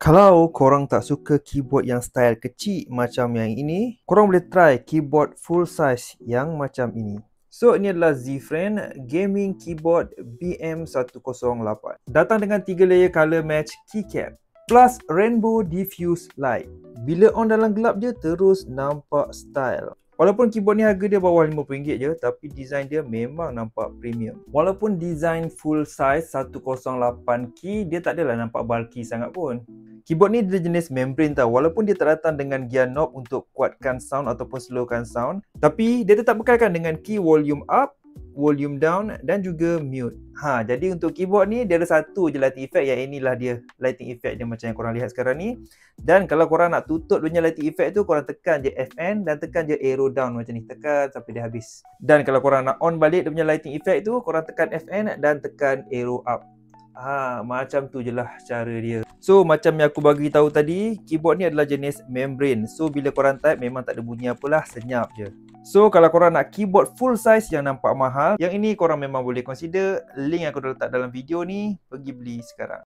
Kalau korang tak suka keyboard yang style kecil macam yang ini, korang boleh try keyboard full size yang macam ini. So, ini adalah Z-Friend Gaming Keyboard BM108. Datang dengan 3 layer color match keycap plus rainbow diffuse light. Bila on dalam gelap je terus nampak style. Walaupun keyboard ni harga dia bawah RM50 je, tapi design dia memang nampak premium. Walaupun design full size 108 key, dia tak adalah nampak bulky sangat pun. Keyboard ni dia jenis membrane tau. Walaupun dia tak datang dengan gear knob untuk kuatkan sound ataupun slowkan sound, tapi dia tetap bekalkan dengan key volume up, volume down dan juga mute. Jadi untuk keyboard ni dia ada satu je lighting effect, yang inilah dia lighting effect dia macam yang korang lihat sekarang ni. Dan kalau korang nak tutup dia punya lighting effect tu, korang tekan je FN dan tekan je arrow down macam ni, tekan sampai dia habis. Dan kalau korang nak on balik dia punya lighting effect tu, korang tekan FN dan tekan arrow up. Macam tu je lah cara dia. So macam yang aku bagi tahu tadi, keyboard ni adalah jenis membrane. So bila korang type memang tak ada bunyi apalah, senyap je. So kalau korang nak keyboard full size yang nampak mahal, yang ini korang memang boleh consider. Link aku dah letak dalam video ni, pergi beli sekarang.